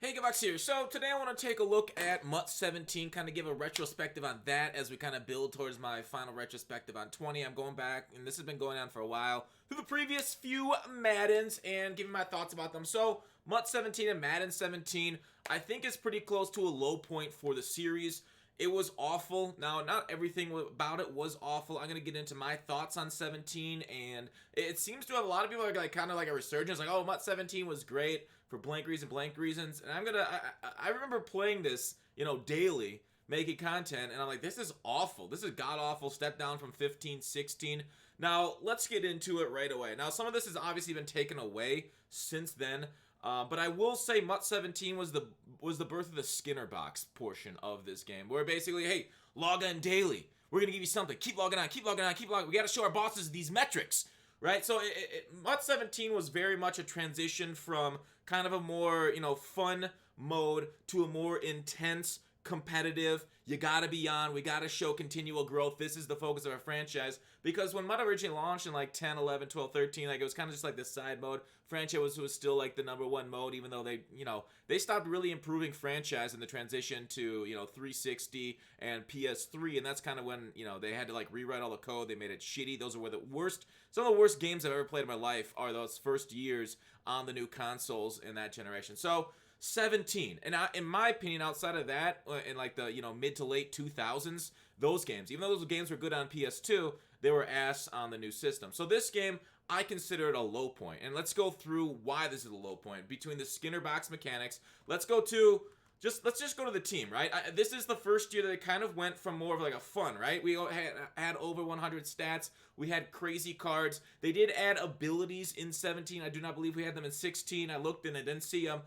Hey, Gavax here. So today I want to take a look at MUT 17, kind of give a retrospective on that as we kind of build towards my final retrospective on 20. I'm going back, and this has been going on for a while, through the previous few Maddens and giving my thoughts about them. So MUT 17 and Madden 17, I think is pretty close to a low point for the series. It was awful. Now, not everything about it was awful. I'm going to get into my thoughts on 17, and it seems to have a lot of people are like kind of like a resurgence, like, oh, MUT 17 was great for blank reasons. And I remember playing this, daily, making content, and I'm like, this is awful. This is god-awful. Step down from 15, 16. Now, let's get into it right away. Now, some of this has obviously been taken away since then. But I will say MUT 17 was the birth of the Skinner box portion of this game, where basically, hey, log on daily. We're gonna give you something. Keep logging on. We gotta show our bosses these metrics, right? So MUT 17 was very much a transition from kind of a more fun mode to a more intense, competitive, you gotta be on, we gotta show continual growth, this is the focus of our franchise. Because when MUT originally launched in like 10, 11, 12, 13, like it was kind of just like this side mode. Franchise was still like the number one mode, even though they stopped really improving franchise in the transition to 360 and PS3, and that's kind of when they had to like rewrite all the code. They made it shitty. Those are some of the worst games I've ever played in my life are those first years on the new consoles in that generation. So 17, and in my opinion, outside of that, in like the mid to late 2000s, those games, even though those games were good on PS2, they were ass on the new system. So this game, I consider it a low point, and let's go through why this is a low point. Between the Skinner box mechanics, let's just go to the team, right? This is the first year that it kind of went from more of like a fun, right? We had over 100 stats. We had crazy cards. They did add abilities in 17. I do not believe we had them in 16. I looked and I didn't see them.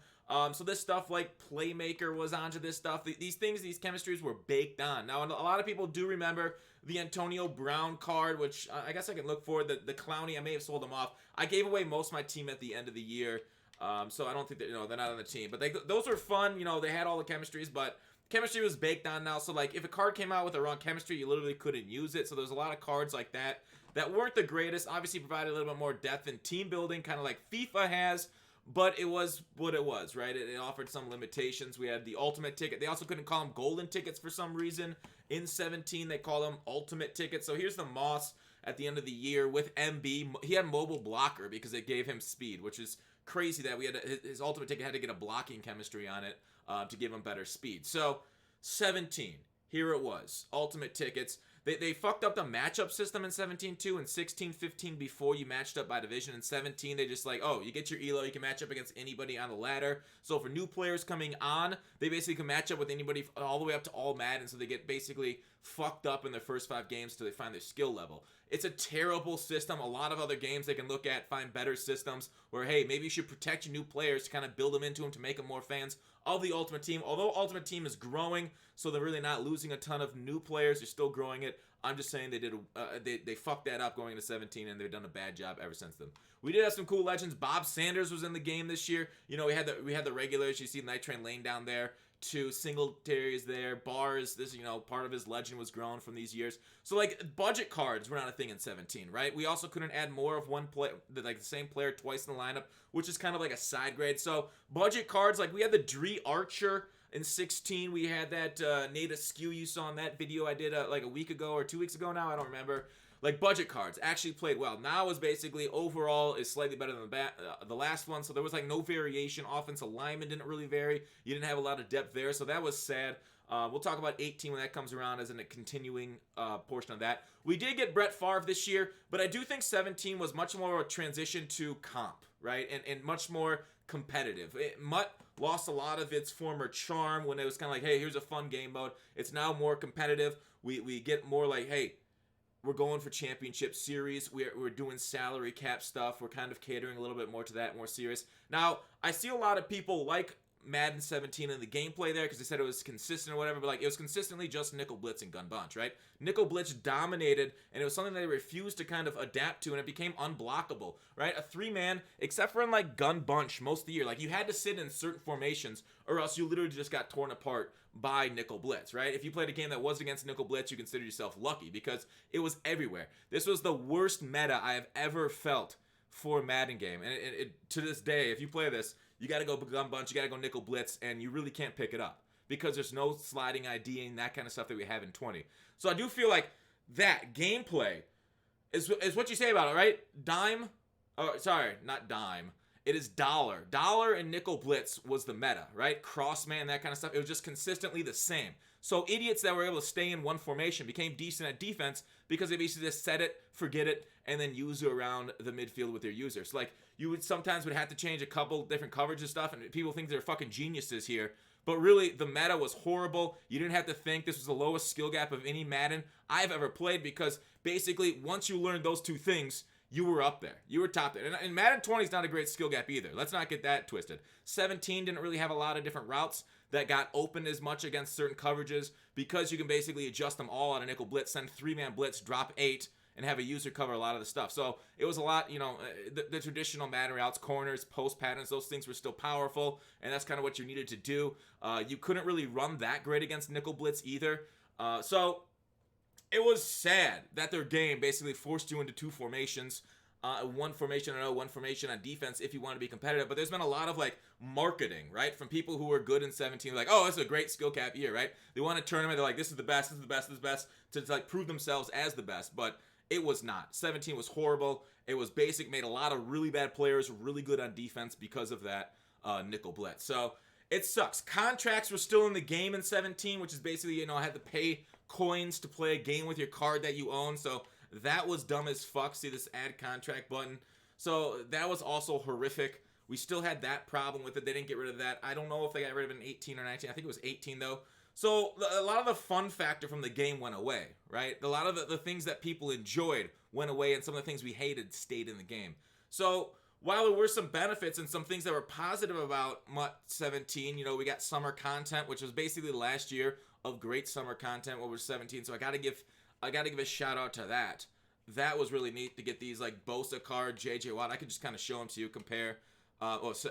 So this stuff like Playmaker was onto this stuff. These chemistries were baked on. Now, a lot of people do remember the Antonio Brown card, which I guess I can look for. The Clowney, I may have sold them off. I gave away most of my team at the end of the year. So I don't think that, they're not on the team. But those were fun. They had all the chemistries, but chemistry was baked on now. So, like, if a card came out with the wrong chemistry, you literally couldn't use it. So there's a lot of cards like that weren't the greatest. Obviously provided a little bit more depth in team building, kind of like FIFA has. But it was what it was, right? It offered some limitations. We had the ultimate ticket. They also couldn't call them golden tickets for some reason. In 17, they call them ultimate tickets. So here's the Moss at the end of the year with MB. He had mobile blocker because it gave him speed, which is crazy that his ultimate ticket had to get a blocking chemistry on it to give him better speed. So 17, here it was, ultimate tickets. They fucked up the matchup system in 17 too. In 16, 15 before you matched up by division. In 17 they just like, oh, you get your elo, you can match up against anybody on the ladder. So for new players coming on, they basically can match up with anybody all the way up to all Madden. So they get basically fucked up in their first 5 games until they find their skill level. It's a terrible system. A lot of other games they can look at, find better systems where, hey, maybe you should protect your new players to kind of build them into them to make them more fans of the Ultimate Team. Although Ultimate Team is growing, so they're really not losing a ton of new players. They're still growing it. I'm just saying they fucked that up going into 17, and they've done a bad job ever since then. We did have some cool legends. Bob Sanders was in the game this year. We had the regulars. You see Night Train laying down there. 2 Singletary is there. Bars, this, part of his legend was grown from these years. So, like, budget cards were not a thing in 17, right? We also couldn't add more of one player, like the same player twice in the lineup, which is kind of like a side grade. So, budget cards, like we had the Dree Archer in 16. We had that Nate Askew you saw in that video I did like a week ago or 2 weeks ago now. I don't remember. Like, budget cards actually played well. Now is basically overall is slightly better than the last one. So there was like no variation. Offensive lineman didn't really vary. You didn't have a lot of depth there. So that was sad. We'll talk about 18 when that comes around as in a continuing portion of that. We did get Brett Favre this year, but I do think 17 was much more of a transition to comp, right? And much more competitive. MUT lost a lot of its former charm when it was kind of like, hey, here's a fun game mode. It's now more competitive. We get more like, hey, we're going for championship series. We're doing salary cap stuff. We're kind of catering a little bit more to that, more serious. Now, I see a lot of people like Madden 17 and the gameplay there because they said it was consistent or whatever, but like it was consistently just Nickel Blitz and Gun Bunch, right? Nickel Blitz dominated, and it was something they refused to kind of adapt to, and it became unblockable, right? A 3-man, except for in like Gun Bunch most of the year, like you had to sit in certain formations or else you literally just got torn apart by Nickel Blitz, right? If you played a game that was against Nickel Blitz, you consider yourself lucky because it was everywhere. This was the worst meta I have ever felt for a Madden game, and it to this day, if you play this, you got to go gun bunch, you got to go nickel blitz, and you really can't pick it up because there's no sliding ID and that kind of stuff that we have in 20. So I do feel like that gameplay is what you say about it, right? Dime, oh, sorry, not dime. It is dollar. Dollar and nickel blitz was the meta, right? Crossman, that kind of stuff. It was just consistently the same. So idiots that were able to stay in one formation became decent at defense because they basically just set it, forget it, and then use it around the midfield with their users. So like you would sometimes have to change a couple different coverage and stuff, and people think they're fucking geniuses here. But really, the meta was horrible. You didn't have to think. This was the lowest skill gap of any Madden I've ever played because basically once you learned those two things, you were up there. You were top there. And Madden 20 is not a great skill gap either. Let's not get that twisted. 17 didn't really have a lot of different routes that got opened as much against certain coverages because you can basically adjust them all on a nickel blitz, send 3-man blitz, drop 8, and have a user cover a lot of the stuff. So it was a lot, you know, the traditional Madden routes, corners, post patterns, those things were still powerful, and that's kind of what you needed to do. You couldn't really run that great against nickel blitz either. So it was sad that their game basically forced you into two formations. One formation on O, one formation on defense if you want to be competitive. But there's been a lot of like marketing, right? From people who were good in 17, like, oh, this is a great skill cap year, right? They want a tournament, they're like, this is the best, this is the best, this is the best, to like prove themselves as the best. But it was not. 17 was horrible. It was basic, made a lot of really bad players really good on defense because of that nickel blitz. So it sucks. Contracts were still in the game in 17, which is basically, you know, I had to pay coins to play a game with your card that you own. So that was dumb as fuck. See this add contract button. So that was also horrific. We still had that problem with it. They didn't get rid of that. I don't know if they got rid of it in 18 or 19. I think it was 18 though. So a lot of the fun factor from the game went away, right? A lot of the things that people enjoyed went away, and some of the things we hated stayed in the game. So while there were some benefits and some things that were positive about MUT 17, you know, we got summer content, which was basically last year of great summer content, what was 17. So I gotta give a shout out to that. That was really neat to get these like Bosa card, JJ Watt. I could just kind of show them to you, compare.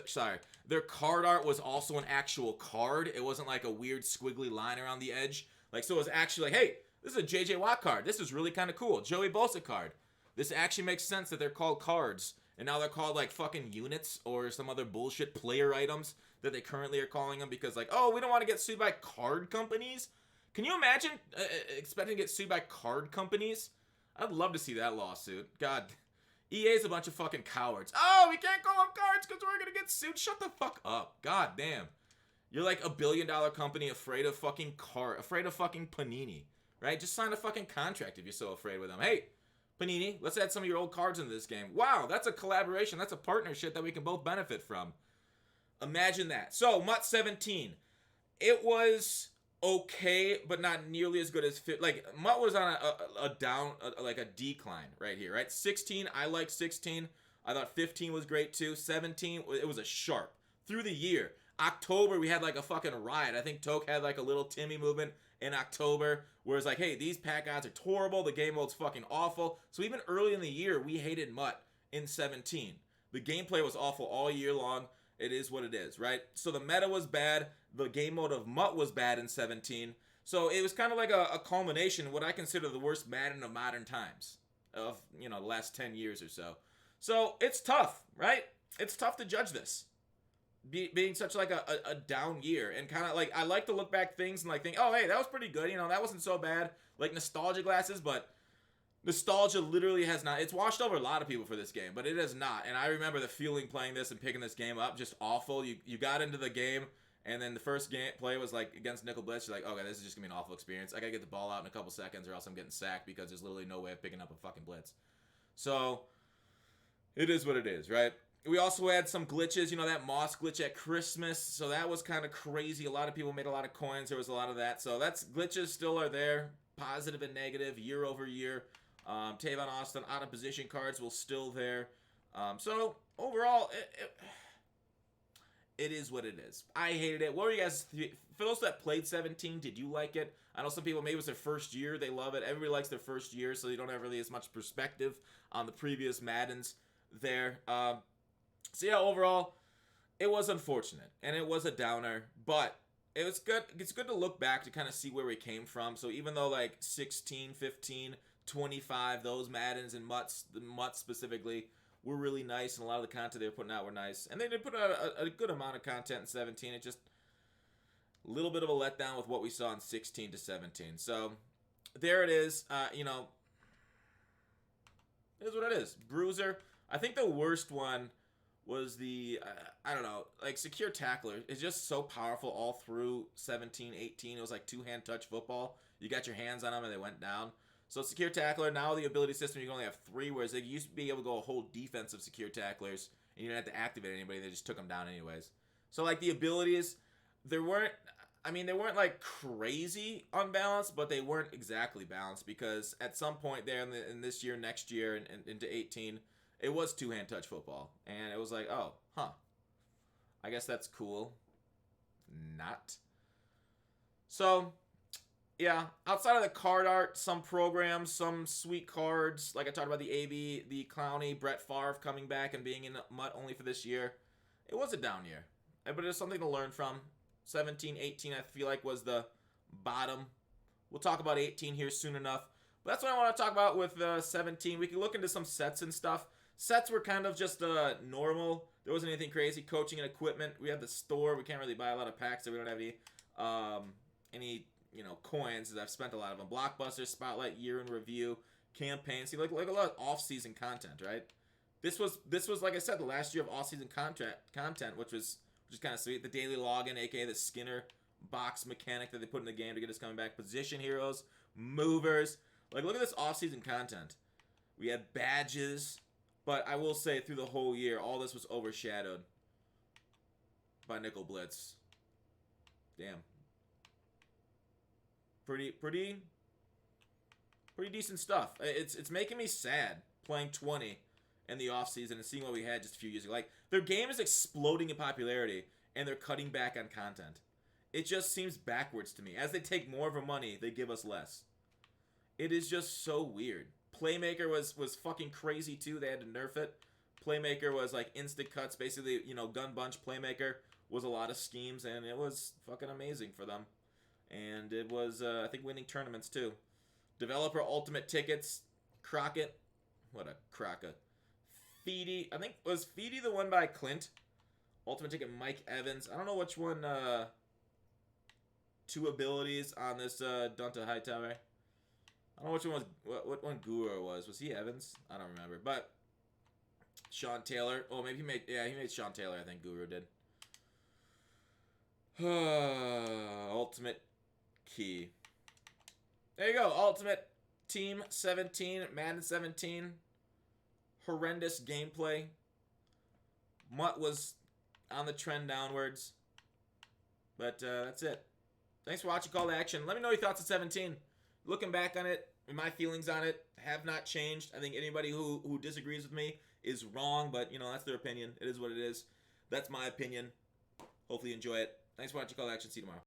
Sorry. Their card art was also an actual card. It wasn't like a weird squiggly line around the edge. Like, so it was actually like, hey, this is a JJ Watt card. This is really kind of cool. Joey Bosa card. This actually makes sense that they're called cards. And now they're called like fucking units or some other bullshit player items that they currently are calling them because like, oh, we don't want to get sued by card companies. Can you imagine expecting to get sued by card companies? I'd love to see that lawsuit. God, EA's a bunch of fucking cowards. Oh, we can't call them cards because we're going to get sued. Shut the fuck up. God damn. You're like $1 billion company afraid of fucking afraid of fucking Panini, right? Just sign a fucking contract if you're so afraid with them. Hey, Panini, let's add some of your old cards into this game. Wow, that's a collaboration. That's a partnership that we can both benefit from. Imagine that. So, MUT 17. It was okay, but not nearly as good as like MUT was on a decline right here, right? 16, I like 16. I thought 15 was great too. 17, it was a sharp through the year. October, we had like a fucking riot. I think Toke had like a little Timmy movement in October where it's like, hey, these pack odds are horrible. The game mode's fucking awful. So even early in the year, we hated MUT in 17. The gameplay was awful all year long. It is what it is, right? So the meta was bad. The game mode of MUT was bad in 17. So it was kind of like a culmination of what I consider the worst Madden of modern times of, you know, the last 10 years or so. So it's tough, right? It's tough to judge this. Being such like a down year, and kind of like I like to look back things and like think, oh hey, that was pretty good, you know, that wasn't so bad, like nostalgia glasses, but nostalgia literally has not, it's washed over a lot of people for this game, but it has not. And I remember the feeling playing this and picking this game up, just awful. You got into the game, and then the first game play was like against nickel blitz. You're like, okay, this is just gonna be an awful experience. I gotta get the ball out in a couple seconds or else I'm getting sacked because there's literally no way of picking up a fucking blitz. So it is what it is, right? We also had some glitches, you know, that Moss glitch at Christmas. So that was kind of crazy. A lot of people made a lot of coins. There was a lot of that. So that's glitches still are there, positive and negative, year over year. Tavon Austin out of position cards will still there. So overall, it is what it is. I hated it. What were you guys, for those that played 17, did you like it? I know some people, maybe it was their first year, they love it. Everybody likes their first year, so you don't have really as much perspective on the previous Maddens there. So yeah, overall, it was unfortunate, and it was a downer, but it was good. It's good to look back to kind of see where we came from. So even though like 16, 15, 25, those Maddens and MUTs, the MUT specifically, were really nice, and a lot of the content they were putting out were nice. And they did put out a good amount of content in 17. It just a little bit of a letdown with what we saw in 16 to 17. So there it is. You know, it is what it is. Bruiser. I think the worst one was the, I don't know, like secure tackler is just so powerful all through 17, 18. It was like two-hand touch football. You got your hands on them and they went down. So secure tackler, now the ability system, you can only have 3, whereas they used to be able to go a whole defense of secure tacklers, and you didn't have to activate anybody. They just took them down anyways. So like the abilities, they weren't like crazy unbalanced, but they weren't exactly balanced, because at some point there in this year, next year, and into 18, it was two-hand touch football. And it was like, oh, huh. I guess that's cool. Not. So, yeah, outside of the card art, some programs, some sweet cards, like I talked about the AB, the Clowney, Brett Favre coming back and being in MUT only for this year. It was a down year, but it's something to learn from. 17, 18, I feel like was the bottom. We'll talk about 18 here soon enough. But that's what I want to talk about with 17. We can look into some sets and stuff. Sets were kind of just normal. There wasn't anything crazy. Coaching and equipment. We have the store. We can't really buy a lot of packs, so we don't have any coins, as I've spent a lot of them. Blockbuster, Spotlight, Year in Review, Campaign. See, like a lot of off-season content, right? This was like I said, the last year of off-season content, which is kind of sweet. The daily login, aka the Skinner box mechanic that they put in the game to get us coming back. Position heroes, movers. Like, look at this off-season content. We had badges, but I will say through the whole year, all this was overshadowed by Nickel Blitz. Damn. Pretty decent stuff. It's making me sad playing 20 in the offseason and seeing what we had just a few years ago. Like, their game is exploding in popularity, and they're cutting back on content. It just seems backwards to me. As they take more of our money, they give us less. It is just so weird. Playmaker was fucking crazy, too. They had to nerf it. Playmaker was like instant cuts. Basically, gun bunch Playmaker was a lot of schemes, and it was fucking amazing for them. And it was, I think, winning tournaments, too. Developer Ultimate Tickets. Crockett. What a Crockett. Feedy. I think, was Feedy the one by Clint? Ultimate Ticket Mike Evans. I don't know which one, 2 abilities on this Dunta Hightower. I don't know which one was, what one Guru was. Was he Evans? I don't remember. But Sean Taylor. Oh, maybe he made Sean Taylor, I think Guru did. Ultimate Key. There you go. Ultimate Team 17. Madden 17. Horrendous gameplay. MUT was on the trend downwards. But that's it. Thanks for watching Call to Action. Let me know your thoughts on 17. Looking back on it, my feelings on it have not changed. I think anybody who disagrees with me is wrong, but, that's their opinion. It is what it is. That's my opinion. Hopefully you enjoy it. Thanks for watching Call to Action. See you tomorrow.